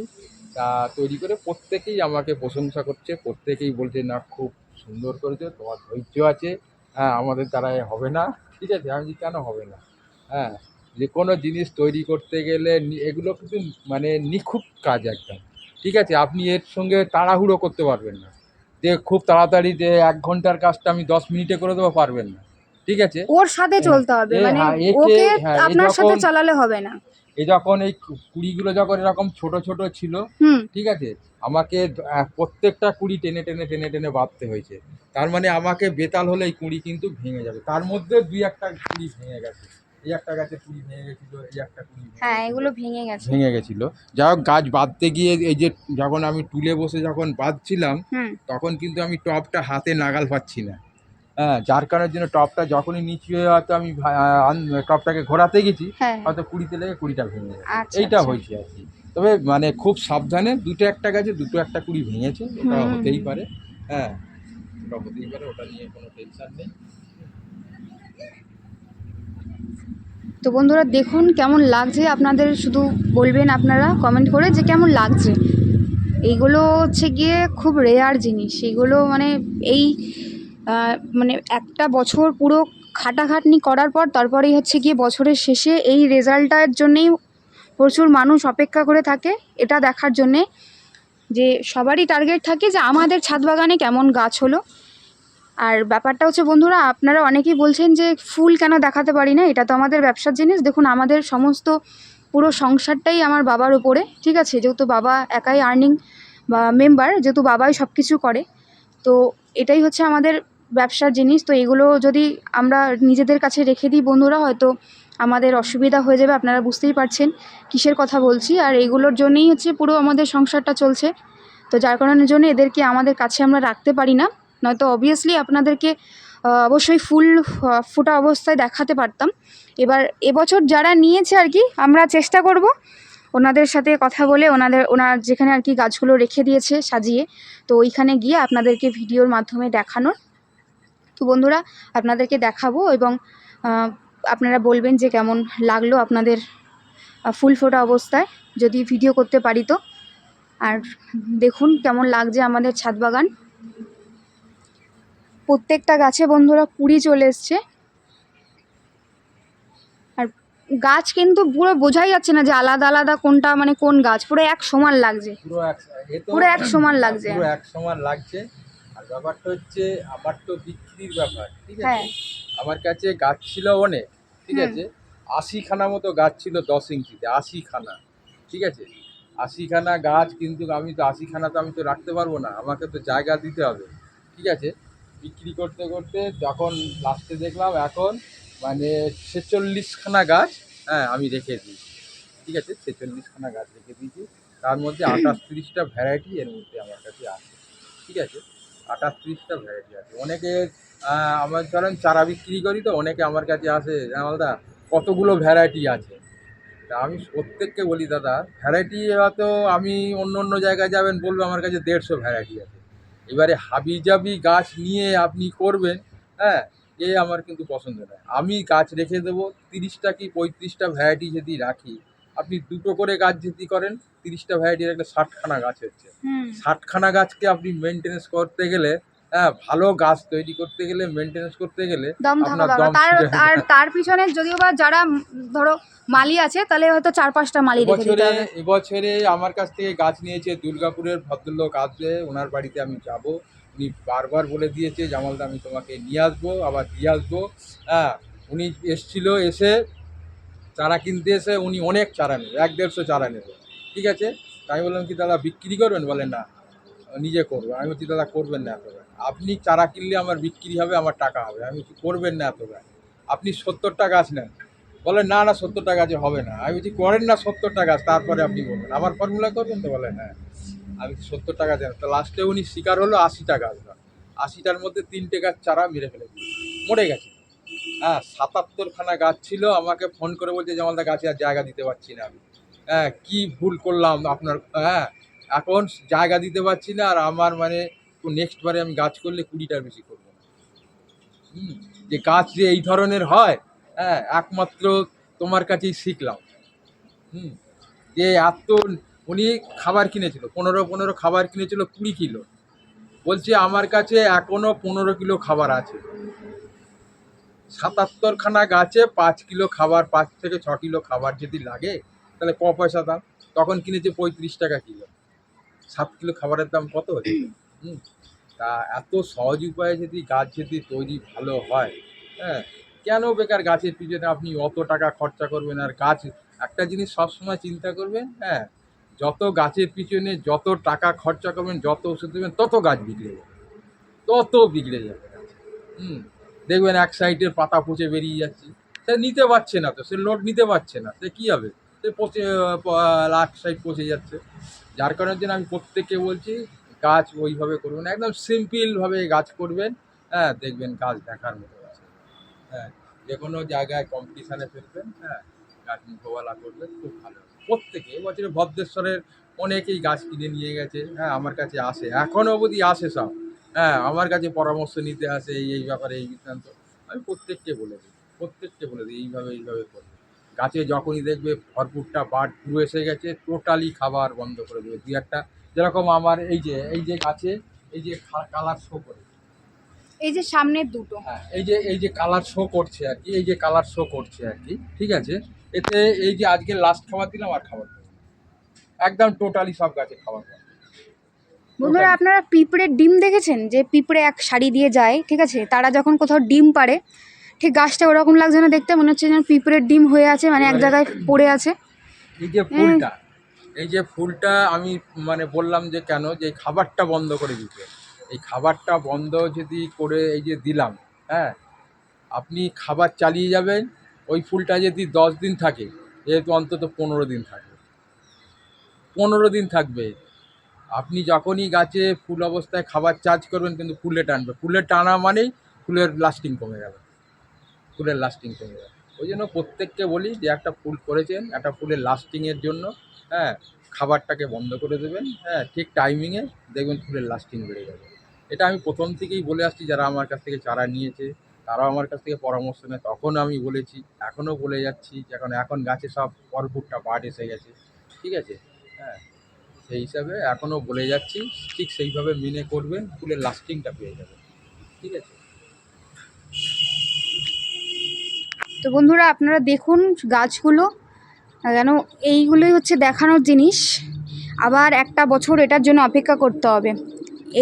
তা তৈরি করে প্রত্যেকেই আমাকে প্রশংসা করছে, প্রত্যেকেই বলছে না খুব সুন্দর করেছো, তোমার ধৈর্য আছে, হ্যাঁ আমাদের দ্বারাই হবে না, ঠিক আছে। আমি বলছি, কেন হবে না, হ্যাঁ, যে কোনো জিনিস তৈরি করতে গেলে এগুলো কিন্তু মানে নিখুঁত কাজ একদম, ঠিক আছে। আপনি এর সঙ্গে তাড়াহুড়ো করতে পারবেন না, যে খুব তাড়াতাড়ি যে 1 ঘন্টার কাজটা আমি 10 মিনিটে করে দেবো, পারবেন না, ঠিক আছে। ওর সাথে হ্যাঁ, চলতে হবে, এ মানে হ্যাঁ একে ওকে হ্যাঁ এ আপনার সাথে যখন চালালে হবে না। যখন এই কুড়িগুলো যখন এরকম ছোট ছোট ছিল, হুম। ঠিক আছে, আমাকে প্রত্যেকটা কুড়ি টেনে টেনে টেনে টেনে বাঁধতে হয়েছে। তার মানে আমাকে বেতাল হলে এই কুড়ি কিন্তু ভেঙে যাবে, তার মধ্যে 2-1টা কুড়ি ভেঙে গেছে, এই একটা গাছে কুড়ি ভেঙে গেছিল, এই একটা কুড়ি হ্যাঁ, এগুলো ভেঙে গেছে। ভেঙে গেছিল। যাই হোক, গাছ বাঁধতে গিয়ে এই যে যখন আমি টুলে বসে যখন বাঁধছিলাম, হুম। তখন কিন্তু আমি টপটা হাতে নাগাল পাচ্ছি না, হ্যাঁ, যার কারণের জন্য টপটা যখনই নিচু হয়ে হয়তো আমি টপটাকে ঘোরাতে গেছি, হ্যাঁ। হয়তো কুড়িতে লেগে কুড়িটা ভেঙে গেছে, আচ্ছা, এইটা আচ্ছা। হয়েছে আর কি। তবে মানে খুব সাবধানে, দুটো একটা গাছে দুটো একটা কুড়ি ভেঙেছে, ওটা হুম, হতেই হুম। পারে, হ্যাঁ, ওটা হতেই পারে, ওটা নিয়ে কোনো টেনশন নেই। তো বন্ধুরা দেখুন কেমন লাগছে, আপনাদের শুধু বলবেন আপনারা কমেন্ট করে যে কেমন লাগছে। এইগুলো হচ্ছে গিয়ে খুব রেয়ার জিনিস, এগুলো মানে এই মানে একটা বছর পুরো খাটাখাটনি করার পর তারপরেই হচ্ছে গিয়ে বছরের শেষে এই রেজাল্টটার জন্যেই প্রচুর মানুষ অপেক্ষা করে থাকে, এটা দেখার জন্যে যে সবারই টার্গেট থাকে যে আমাদের ছাদ বাগানে কেমন গাছ হলো। আর ব্যাপারটা হচ্ছে বন্ধুরা, আপনারা অনেকেই বলছেন যে ফুল কেন দেখাতে পারি না, এটা তো আমাদের ব্যবসার জিনিস। দেখুন আমাদের সমস্ত পুরো সংসারটাই আমার বাবার উপরে, ঠিক আছে, যেহেতু বাবা একাই আর্নিং বা মেম্বার, যেহেতু বাবাই সব কিছু করে, তো এটাই হচ্ছে আমাদের ব্যবসার জিনিস। তো এগুলো যদি আমরা নিজেদের কাছে রেখে দিই বন্ধুরা, হয়তো আমাদের অসুবিধা হয়ে যাবে, আপনারা বুঝতেই পারছেন কিসের কথা বলছি। আর এগুলোর জন্যই হচ্ছে পুরো আমাদের সংসারটা চলছে, তো যার কারণের জন্য এদেরকে আমাদের কাছে আমরা রাখতে পারি না, নয়তো অবভিয়াসলি আপনাদেরকে অবশ্যই ফুল ফোটা অবস্থায় দেখাতে পারতাম। এবার এবছর যারা নিয়েছে আর কি, আমরা চেষ্টা করব ওনাদের সাথে কথা বলে, ওনার যেখানে আর কি গাছগুলো রেখে দিয়েছে সাজিয়ে, তো ওইখানে গিয়ে আপনাদেরকে ভিডিওর মাধ্যমে দেখানোর। তো বন্ধুরা আপনাদেরকে দেখাবো, এবং আপনারা বলবেন যে কেমন লাগলো আপনাদের ফুল ফোটা অবস্থায়, যদি ভিডিও করতে পারি তো। আর দেখুন কেমন লাগছে আমাদের ছাদ বাগান, প্রত্যেকটা গাছে বন্ধুরা কুড়ি চলে এসছে। আর গাছ কিন্তু পুরো বোঝাই যাচ্ছে না যে আলাদা আলাদা কোনটা মানে কোন গাছ, পুরো এক সমান লাগছে, পুরো এক, এ তো পুরো এক সমান লাগছে। পুরো এক সমান লাগছে। আর ব্যাপারটা হচ্ছে আমার তো বিক্রির ব্যাপার, ঠিক আছে। হ্যাঁ। আমার কাছে গাছ ছিল অনেক, ঠিক হুম। আছে, 80খানা মতো গাছ ছিল 10 ইঞ্চিতে, 80খানা, ঠিক আছে, 80খানা গাছ, কিন্তু আমি তো 80খানা তো আমি তো রাখতে পারবো না, আমাকে তো জায়গা দিতে হবে, ঠিক আছে। বিক্রি করতে করতে যখন লাস্টে দেখলাম এখন মানে 46খানা গাছ, হ্যাঁ, আমি রেখে দিয়েছি, ঠিক আছে, 46খানা গাছ রেখে দিয়েছি। তার মধ্যে 28-30টা ভ্যারাইটি এর মধ্যে আমার কাছে আছে, ঠিক আছে, 28-30টা ভ্যারাইটি আছে। অনেকে আমার ধরেন চারা বিক্রি করি, তো অনেকে আমার কাছে আসে, জামালদা কতগুলো ভ্যারাইটি আছে। তা আমি প্রত্যেককে বলি, দাদা ভ্যারাইটি হয়তো আমি অন্য অন্য জায়গায় যাবেন বলবো আমার কাছে 150 ভ্যারাইটি আছে, এবারে হাবিজাবি গাছ নিয়ে আপনি করবেন, হ্যাঁ, এ আমার কিন্তু পছন্দ নয়। আমি গাছ রেখে দেবো 30টা কি 35টা ভ্যারাইটি যদি রাখি, আপনি দুটো করে গাছ যদি করেন, 30টা ভ্যারাইটি রাখলে 60খানা গাছ হচ্ছে। হুম। 60খানা গাছকে আপনি মেনটেনেন্স করতে গেলে, হ্যাঁ, ভালো গাছ তৈরি করতে গেলে, মেনটেনেন্স করতে গেলে দম থাকা আপনার দরকার, দম তার ছিঁড়ে আর তার পিছনে যদিও বা যারা ধরো মালি আছে, তাহলে হয়তো 4-5টা মালি রেখে দিতে এবছরে হবে। এবছরে আমার কাছ থেকে গাছ নিয়েছে দুর্গাপুরের ভদ্রলোক আসবে, ওনার বাড়িতে আমি যাব, উনি বারবার বলে দিয়েছে জামালদা আমি তোমাকে নিয়ে আসবো, আবার দিয়ে আসবো, হ্যাঁ। উনি এসছিল, এসে চারা কিনতে এসে উনি অনেক চারা নেবে, 1-150 চারা নেবে, ঠিক আছে। তাই আমি বললাম কি দাদা বিক্রি করবেন, বলেন না নিজে করবো। আমি বলছি দাদা করবেন না এত গাছ, আপনি চারা কিনলে আমার বিক্রি হবে, আমার টাকা হবে। আমি বলছি করবেন না এত গাছ, আপনি 70টা গাছ নেন, বলে না না 70টা গাছে হবে না। আমি বলছি করেন না 70টা গাছ, তারপরে আপনি বলবেন আবার ফর্মুলা করবেন। তো বলে হ্যাঁ আমি 70টা গাছ জানি। তো লাস্টে উনি শিকার হলো 80টা গাছ। 80টার মধ্যে 3টে গাছ চারা মেরে ফেলে দিল, মরে গেছে। হ্যাঁ 77খানা গাছ ছিল, আমাকে ফোন করে বলছে জামালদা গাছে আর জায়গা দিতে পারছি না আমি। হ্যাঁ কি ভুল করলাম আপনার, হ্যাঁ এখন জায়গা দিতে পারছি না, আর আমার মানে নেক্সট বারে আমি গাছ করলে 20টার বেশি করবো না। যে গাছ যে এই ধরনের হয়, হ্যাঁ একমাত্র তোমার কাছেই শিখলাম। হুম যে এত, উনি খাবার কিনেছিল 15 খাবার কিনেছিল 20 কিলো, বলছে আমার কাছে এখনো 15 কিলো খাবার আছে। 77খানা গাছে 5 কিলো খাবার, 5 থেকে 6 কিলো খাবার যদি লাগে তাহলে পয়সা দাম। তখন কিনেছে 35 টাকা কিলো। 7 কিলো খাবারের দাম কত হচ্ছে? হুম তা এত সহজ উপায়ে যদি গাছ যদি তৈরি ভালো হয়, হ্যাঁ কেন বেকার গাছের পিছনে আপনি অত টাকা খরচা করবেন? আর গাছ একটা জিনিস সবসময় চিন্তা করবেন, হ্যাঁ যত গাছের পিছনে যত টাকা খরচা করবেন, যত ওষুধ দেবেন, তত গাছ বিগড়ে যাবে, তত বিগড়ে যাবে গাছ। হুম দেখবেন এক সাইডের পাতা পচে বেরিয়ে যাচ্ছে, সে নিতে পারছে না, তো সে লোড নিতে পারছে না, সে কী হবে? সে পচে লাস্ট সাইড পচে যাচ্ছে। যার কারণের জন্য আমি প্রত্যেককে বলছি গাছ ওইভাবে করবেন, একদম সিম্পলভাবে গাছ করবেন। হ্যাঁ দেখবেন গাছ দেখার মতো আছে। হ্যাঁ যে কোনো জায়গায় কম্পিটিশানে ফেলবেন, হ্যাঁ গাছ মুখোবালা করবেন, খুব ভালো হবে। প্রত্যেকে এবছরে ভদ্রেশ্বরের অনেকেই গাছ কিনে নিয়ে গেছে, হ্যাঁ আমার কাছে আসে, এখনও অবধি আসে সব। হ্যাঁ আমার কাছে পরামর্শ নিতে আসে এই ব্যাপারে, এই বৃত্তান্ত। আমি প্রত্যেককে বলে দিই এইভাবে এইভাবে করবে। গাছে যখনই দেখবে ভরপুরটা বার্ড ফ্লু এসে গেছে, টোটালি খাবার বন্ধ করে দেবে। দুই একটা যেরকম আমার এই যে গাছে এই যে কালার শো করে, এই যে সামনের দুটো, হ্যাঁ এই যে কালার শো করছে আর কি, এই যে কালার শো করছে আর কি, ঠিক আছে। এতে এই যে আজকে লাস্ট খাবার দিলাম, আর খাবার দেবো না। একদম টোটালি সব গাছে খাবার দেবো। বন্ধুরা Totally। আপনারা পিঁপড়ের ডিম দেখেছেন? যে পিঁপড়ে এক সারি দিয়ে যায়, ঠিক আছে, তারা যখন কোথাও ডিম পাড়ে, ঠিক গাছটা ওরকম লাগছে না দেখতে? মনে হচ্ছে যেন পিঁপড়ের ডিম হয়ে আছে, মানে এক এবারে জায়গায় পড়ে আছে। এই যে হ্যাঁ, ফুলটা, এই যে ফুলটা আমি মানে বললাম যে কেন যে এই খাবারটা বন্ধ করে দিতে। এই খাবারটা বন্ধ যদি করে এই যে দিলাম, হ্যাঁ আপনি খাবার চালিয়ে যাবেন, ওই ফুলটা যদি 10 দিন থাকে, যেহেতু অন্তত 15 দিন থাকবে, 15 দিন থাকবে। আপনি যখনই গাছে ফুল অবস্থায় খাবার চার্জ করবেন কিন্তু ফুলে টানবে, ফুলে টানা মানেই ফুলের লাস্টিং কমে গেল, ফুলের লাস্টিং কমে গেল। ওই জন্য প্রত্যেককে বলি যে একটা ফুল করেছেন, একটা ফুলের লাস্টিংয়ের জন্য, হ্যাঁ খাবারটাকে বন্ধ করে দেবেন, হ্যাঁ ঠিক টাইমিংয়ে, দেখবেন ফুলের লাস্টিং বেড়ে যাবে। এটা আমি প্রথম থেকেই বলে আসছি, যারা আমার কাছ থেকে চারা নিয়েছে তারাও আমার কাছ থেকে পরামর্শ নেয়, তখন আমি বলেছি, এখনও বলে যাচ্ছি। এখন গাছে সব ভরপুরটা পাট এসে গেছে, ঠিক আছে। হ্যাঁ সেই হিসাবে এখনও বলে যাচ্ছি, ঠিক সেইভাবে মেনে করবেন, ফুলের লাস্টিংটা পেয়ে যাবেন, ঠিক আছে। তো বন্ধুরা আপনারা দেখুন গাছগুলো, যেন এইগুলোই হচ্ছে দেখানোর জিনিস। আবার একটা বছর এটার জন্য অপেক্ষা করতে হবে।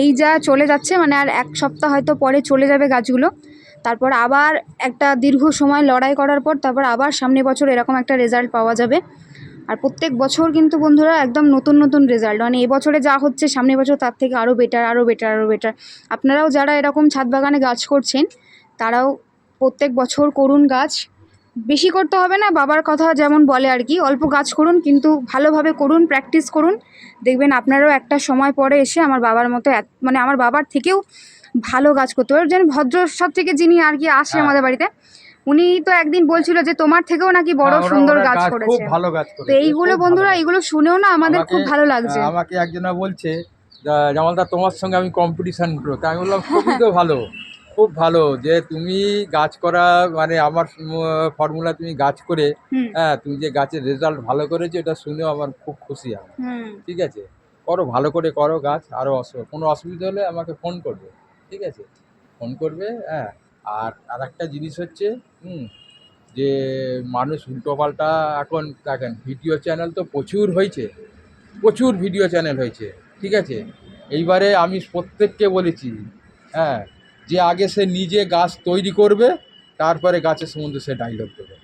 এই যা চলে যাচ্ছে, মানে আর এক সপ্তাহ হয়তো পরে চলে যাবে গাছগুলো, তারপর আবার একটা দীর্ঘ সময় লড়াই করার পর তারপর আবার সামনের বছর এরকম একটা রেজাল্ট পাওয়া যাবে। আর প্রত্যেক বছর কিন্তু বন্ধুরা একদম নতুন নতুন রেজাল্ট, মানে এবছরে যা হচ্ছে সামনের বছর তার থেকে আরও বেটার, আরও বেটার, আরও বেটার। আপনারাও যারা এরকম ছাদ বাগানে গাছ করছেন, তারাও প্রত্যেক বছর করুন গাছ। বেশি করতে হবে না, বাবার কথা যেমন বলে আর কি, অল্প গাছ করুন কিন্তু ভালোভাবে করুন, প্র্যাকটিস করুন। দেখবেন আপনারাও একটা সময় পরে এসে আমার বাবার মতো মানে আমার বাবার থেকেও ভালো গাছ করতে পারবেন। যেন ভদ্রসর থেকে যিনি আর কি আসে হ্যাঁ আমাদের বাড়িতে, উনি তো একদিন বলছিল যে তোমার থেকেও নাকি বড় হ্যাঁ, ওরা সুন্দর ওরা গাছ খুব করেছে। ভালো গাছ তো করেছে, এইগুলো খুব ভালো বন্ধুরা, গাছ। এগুলো শুনেও না আমাদের আমাকে খুব ভালো লাগছে। আমাকে একজনা বলছে জামালদা তোমার সঙ্গে আমি কম্পিটিশান করবো। তা আমি বললাম খুবই তো ভালো, খুব ভালো যে তুমি গাছ করা, মানে আমার ফর্মুলা তুমি গাছ করে, হুম হ্যাঁ তুমি যে গাছের রেজাল্ট ভালো করেছো, এটা শুনেও আমার খুব খুশি আমি। হুম ঠিক আছে, করো ভালো করে করো গাছ, আরও কোনো অসুবিধা হলে আমাকে ফোন করবে, ঠিক আছে, ফোন করবে। হ্যাঁ আর একটা জিনিস হচ্ছে, যে মানুষ উল্টোপাল্টা এখন দেখেন, ভিডিও চ্যানেল তো প্রচুর হয়েছে, প্রচুর ভিডিও চ্যানেল হয়েছে, ঠিক আছে। এইবারে আমি প্রত্যেককে বলেছি, হ্যাঁ যে আগে সে নিজে গাছ তৈরি করবে, তারপরে গাছের সম্বন্ধে সে ডায়লগ দেবে।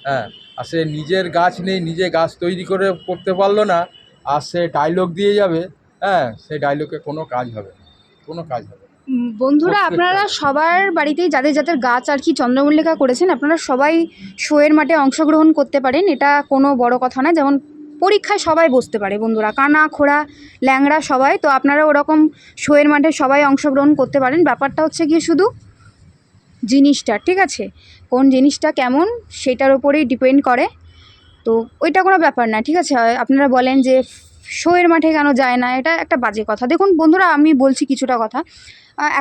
হ্যাঁ আর সে নিজের গাছ নেই, নিজে গাছ তৈরি করে করতে পারলো না, আর সে ডায়লগ দিয়ে যাবে, হ্যাঁ সেই ডায়লগে কোনো কাজ হবে না, কোনো কাজ হবে না। বন্ধুরা প্রত্যেকটা। আপনারা সবার বাড়িতেই যাদের যাদের গাছ আর কি চন্দ্রমল্লিকা করেছেন আপনারা সবাই শোয়ের মাঠে অংশগ্রহণ করতে পারেন, এটা কোনো বড় কথা না। যেমন পরীক্ষায় সবাই বসতে পারে বন্ধুরা, কানা খোড়া ল্যাংড়া সবাই, তো আপনারা ওরকম শোয়ের মাঠে সবাই অংশগ্রহণ করতে পারেন। ব্যাপারটা হচ্ছে গিয়ে শুধু জিনিসটা, ঠিক আছে, কোন জিনিসটা কেমন সেটার উপরেই ডিপেন্ড করে। তো ওইটা কোনো ব্যাপার না, ঠিক আছে। আপনারা বলেন যে শোয়ের মাঠে কেন যায় না, এটা একটা বাজে কথা। দেখুন বন্ধুরা, আমি বলছি কিছুটা কথা।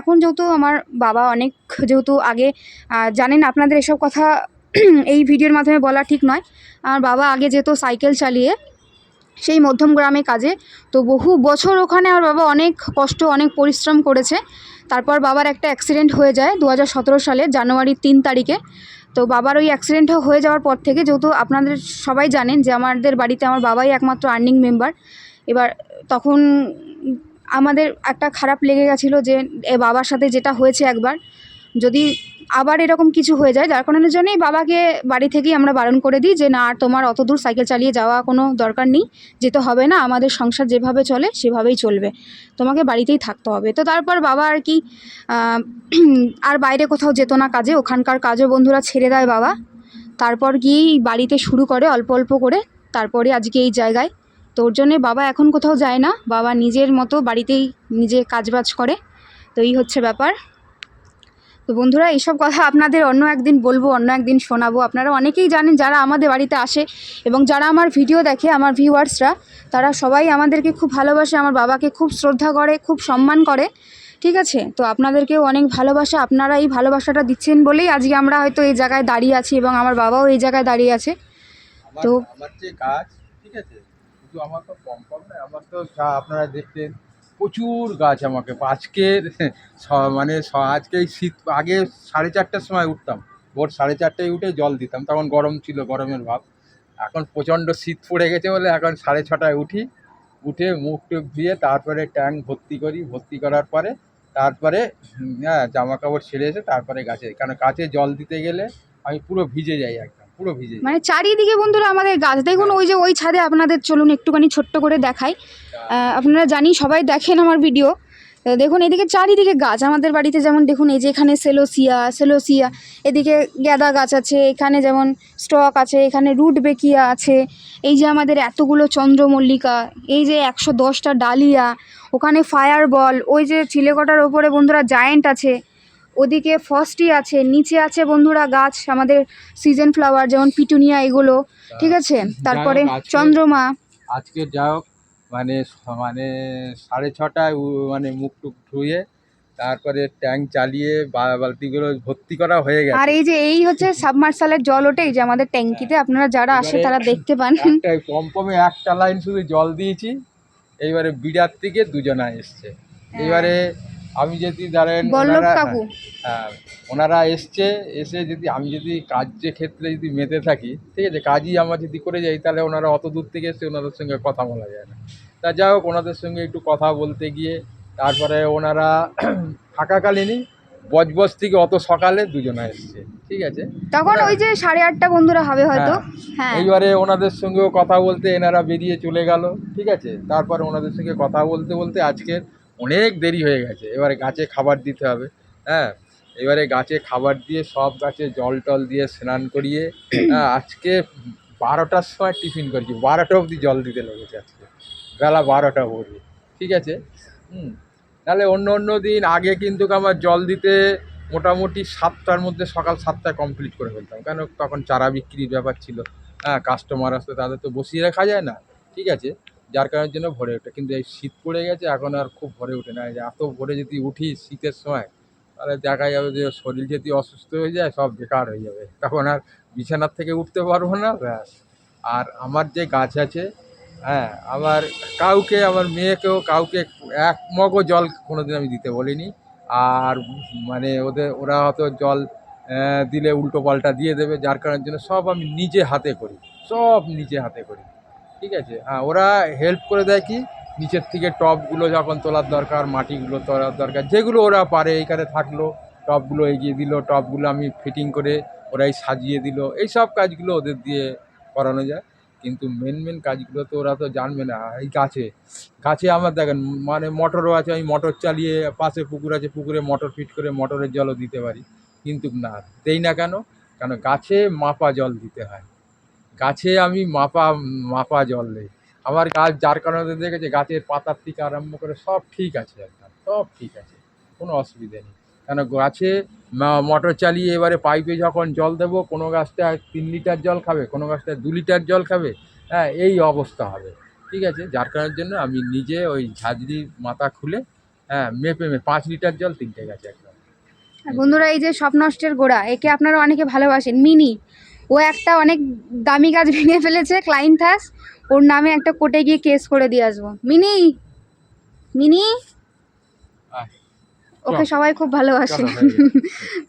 এখন যেহেতু আমার বাবা অনেক, যেহেতু আগে জানেন আপনাদের এসব কথা এই ভিডিওর মাধ্যমে বলা ঠিক নয়। আমার বাবা আগে যেত সাইকেল চালিয়ে সেই মধ্যম গ্রামে কাজে, তো বহু বছর ওখানে আমার বাবা অনেক কষ্ট অনেক পরিশ্রম করেছে। তারপর বাবার একটা অ্যাক্সিডেন্ট হয়ে যায় 2017 সালে জানুয়ারির 3 তারিখে। তো বাবার ওই অ্যাক্সিডেন্টটা হয়ে যাওয়ার পর থেকে, যেহেতু আপনাদের সবাই জানেন যে আমাদের বাড়িতে আমার বাবাই একমাত্র আর্নিং মেম্বার, এবার তখন আমাদের একটা খারাপ লেগে গেছিলো যে বাবার সাথে যেটা হয়েছে একবার যদি আবার এরকম কিছু হয়ে যায়, যার কারণের জন্যই বাবাকে বাড়ি থেকেই আমরা বারণ করে দিই যে না, আর তোমার অত দূর সাইকেল চালিয়ে যাওয়া কোনো দরকার নেই, যেতে হবে না, আমাদের সংসার যেভাবে চলে সেভাবেই চলবে, তোমাকে বাড়িতেই থাকতে হবে। তো তারপর বাবা আর কি আর বাইরে কোথাও যেত না কাজে, ওখানকার কাজও বন্ধুরা ছেড়ে দেয় বাবা। তারপর গিয়েই বাড়িতে শুরু করে অল্প অল্প করে, তারপরে আজকে এই জায়গায়। তো ওর জন্যে বাবা এখন কোথাও যায় না, বাবা নিজের মতো বাড়িতেই নিজে কাজবাজ করে। তো এই হচ্ছে ব্যাপার। তো বন্ধুরা, এইসব কথা আপনাদের অন্য একদিন বলবো, অন্য একদিন শোনাবো। আপনারা অনেকেই জানেন যারা আমাদের বাড়িতে আসে এবং যারা আমার ভিডিও দেখে, আমার ভিউয়ার্সরা, তারা সবাই আমাদেরকে খুব ভালোবাসে, আমার বাবাকে খুব শ্রদ্ধা করে, খুব সম্মান করে, ঠিক আছে। তো আপনাদেরকেও অনেক ভালোবাসা, আপনারা এই ভালোবাসাটা দিচ্ছেন বলেই আজকে আমরা হয়তো এই জায়গায় দাঁড়িয়ে আছি এবং আমার বাবাও এই জায়গায় দাঁড়িয়ে আছে। আমার তো আমার যে গাছ, ঠিক আছে, শুধু আমার তো কম কম নয়, আমার তো যা আপনারা দেখতেন প্রচুর গাছ আমাকে আজকের মানে আজকে এই শীত আগে 4:30টার সময় উঠতাম, ভোর 4:30টায় উঠে জল দিতাম, তখন গরম ছিল, গরমের ভাব। এখন প্রচণ্ড শীত পড়ে গেছে বলে এখন 6:30টায় উঠি, উঠে মুখ টুখ ধুয়ে তারপরে ট্যাঙ্ক ভর্তি করি, ভর্তি করার পরে তারপরে হ্যাঁ জামা কাপড় ছেড়ে এসে তারপরে গাছে, কারণ গাছে জল দিতে গেলে আমি পুরো ভিজে যাই, একদম পুরো ভিজে যাই। মানে চারিদিকে বন্ধুরা আমাদের গাছ, দেখুন ওই যে ওই ছাদে আপনাদের চলুন একটুখানি ছোট্ট করে দেখাই। আপনারা জানি সবাই দেখেন আমার ভিডিও, দেখুন এদিকে চারিদিকে গাছ আমাদের বাড়িতে। যেমন দেখুন এই যে এখানে সেলোসিয়া, এদিকে গ্যাদা গাছ আছে, এখানে যেমন স্টক আছে, এখানে রুট বেকিয়া আছে, এই যে আমাদের এতগুলো চন্দ্রমল্লিকা, এই যে 110টা ডালিয়া, ওখানে ফায়ার বল, ওই যে চিলেকোঠার ওপরে বন্ধুরা জায়েন্ট আছে, ওদিকে ফস্টি আছে, নিচে আছে বন্ধুরা গাছ আমাদের সিজন ফ্লাওয়ার যেমন পিটুনিয়া, এগুলো, ঠিক আছে। তারপরে চন্দ্রমা। আজকে যা হোক মানে মানে 6:30টায় মানে মুখ টুক ধুয়ে তারপরে ট্যাঙ্ক চালিয়ে বালতিগুলো ভর্তি করা হয়ে আর গেছে। এই যে এই হচ্ছে সাবমার্সালের জল ওঠে এই যে আমাদের ট্যাঙ্কিতে, আপনারা যারা আসে এবারে তারা দেখতে পান। একটাই পম্পমে একটা লাইন শুধু জল দিয়েছি, এইবারে বিরাট থেকে দুজনা এসছে। এইবারে আমি যদি ধরেন বল্লভ ওনারা, কাকু। হ্যাঁ ওনারা এসছে, এসে যদি আমি যদি কাজের ক্ষেত্রে যদি মেতে থাকি, ঠিক আছে, কাজই আমার যদি করে যাই, তাহলে ওনারা অত দূর থেকে এসে ওনাদের সঙ্গে কথা বলা যায় না। তা যাই হোক, ওনাদের সঙ্গে একটু কথা বলতে গিয়ে তারপরে ওনারা থাকাকালীনই বজবজ থেকে অত সকালে দুজনা এসছে, ঠিক আছে। তখন ওই যে 8:30 বন্ধুরা হবে হয়তো। হ্যাঁ, এইবারে ওনাদের সঙ্গেও কথা বলতে এনারা বেরিয়ে চলে গেল, ঠিক আছে। তারপরে ওনাদের সঙ্গে কথা বলতে বলতে আজকের অনেক দেরি হয়ে গেছে। এবারে গাছে খাবার দিতে হবে, হ্যাঁ, এবারে গাছে খাবার দিয়ে সব গাছে জল টল দিয়ে স্নান করিয়ে আজকে 12টার সময় টিফিন করেছি, 12টা অবধি জল দিতে লেগেছে আজকে, বেলা 12টা অবধি, ঠিক আছে। তাহলে অন্য অন্য দিন আগে কিন্তু আমার জল দিতে মোটামুটি 7টার মধ্যে, সকাল 7টায় কমপ্লিট করে ফেলতাম, কেন তখন চারা বিক্রির ব্যাপার ছিল, হ্যাঁ কাস্টমার আসতো, তাদের তো বসিয়ে রাখা যায় না, ঠিক আছে, যার কারণের জন্য ভরে ওঠে। কিন্তু এই শীত পড়ে গেছে, এখন আর খুব ভরে ওঠে না। এই যে এত ভোরে যদি উঠি শীতের সময়, তাহলে দেখা যাবে যে শরীর যদি অসুস্থ হয়ে যায়, সব বেকার হয়ে যাবে, তখন আর বিছানার থেকে উঠতে পারবো না, ব্যাস। আর আমার যে গাছ আছে, হ্যাঁ, আমার কাউকে, আমার মেয়েকেও কাউকে এক মগও জল কোনোদিন আমি দিতে বলিনি। আর মানে ওরা হয়তো জল দিলে উল্টো পাল্টা দিয়ে দেবে, যার কারণের জন্য সব আমি নিজে হাতে করি, সব নিজে হাতে করি, ঠিক আছে। হ্যাঁ, ওরা হেল্প করে দেয় কি, নিচের থেকে টবগুলো যখন তোলার দরকার, মাটিগুলো তোলার দরকার, যেগুলো ওরা পারে, এইখানে থাকলো টবগুলো এগিয়ে দিল, টবগুলো আমি ফিটিং করে ওরাই সাজিয়ে দিল, এই সব কাজগুলো ওদের দিয়ে করানো যায়। কিন্তু মেন কাজগুলো তো ওরা তো জানবে না। এই গাছে আমার দেখেন মানে মোটরও আছে, আমি মোটর চালিয়ে পাশে পুকুর আছে, পুকুরে মোটর ফিট করে মোটরের জলও দিতে পারি, কিন্তু না দেই না কেন? কেন গাছে মাপা জল দিতে হয়। গাছে আমি মাপা জল দেই। আমার গাছ যার কারণে দেখেছে গাছের পাতার থেকে আরম্ভ করে সব ঠিক আছে, একদম সব ঠিক আছে, কোনো অসুবিধে নেই। কেন গাছে মোটর চালিয়ে এবারে পাইপে যখন জল দেবো, কোনো গাছটা 3 লিটার জল খাবে, কোনো গাছটা 2 লিটার জল খাবে, হ্যাঁ এই অবস্থা হবে, ঠিক আছে? যার কারণের জন্য আমি নিজে ওই ঝাঁঝরির মাথা খুলে হ্যাঁ মেপে 5 লিটার জল 3টে গাছে একদম। আর বন্ধুরা, এই যে স্বপ্নষ্টের গোড়া, একে আপনারা অনেকে ভালোবাসেন, মিনি। ও একটা অনেক দামি গাছ ভেঙে ফেলেছে, ক্লাইন্থাস। ওর নামে একটা কোর্টে গিয়ে কেস করে দিয়ে আসবো। মিনি, মিনি, আয়, ওকে চল, সবাই খুব ভালোবাসে। চলো হয়ে গেছে।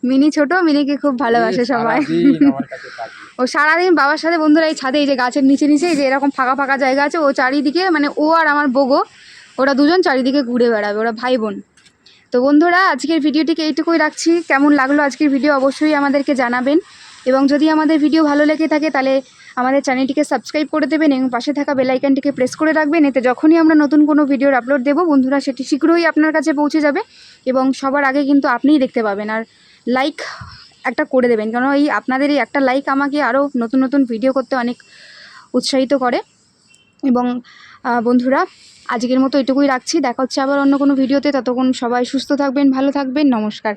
মিনি ছোট, মিনিকে খুব ভালোবাসে এ সবাই। সারাদিন আমার কাছে থাকবে। ও সারাদিন বাবার সাথে, বন্ধুরা এই ছাদে, এই যে গাছের নিচে নিচে এই যে এরকম ফাঁকা ফাঁকা জায়গা আছে, ও চারিদিকে মানে ও আর আমার বগো, ওরা দুজন চারিদিকে ঘুরে বেড়াবে, ওরা ভাই বোন। তো বন্ধুরা, আজকের ভিডিওটিকে এইটুকুই রাখছি। কেমন লাগলো আজকের ভিডিও অবশ্যই আমাদেরকে জানাবেন, এবং যদি আমাদের ভিডিও ভালো লেগে থাকে তাহলে আমাদের চ্যানেলটিকে সাবস্ক্রাইব করে দেবেন এবং পাশে থাকা বেল আইকনটিকে প্রেস করে রাখবেন। এতে যখনই আমরা নতুন কোনো ভিডিওর আপলোড দেবো বন্ধুরা, সেটি শীঘ্রই আপনার কাছে পৌঁছে যাবে এবং সবার আগে কিন্তু আপনিই দেখতে পাবেন। আর লাইক একটা করে দেবেন, কারণ এই আপনাদের এই একটা লাইক আমাকে আরও নতুন নতুন ভিডিও করতে অনেক উৎসাহিত করে। এবং বন্ধুরা, আজকের মতো এটুকুই রাখছি। দেখা হচ্ছে আবার অন্য কোনো ভিডিওতে। ততক্ষণ সবাই সুস্থ থাকবেন, ভালো থাকবেন। নমস্কার।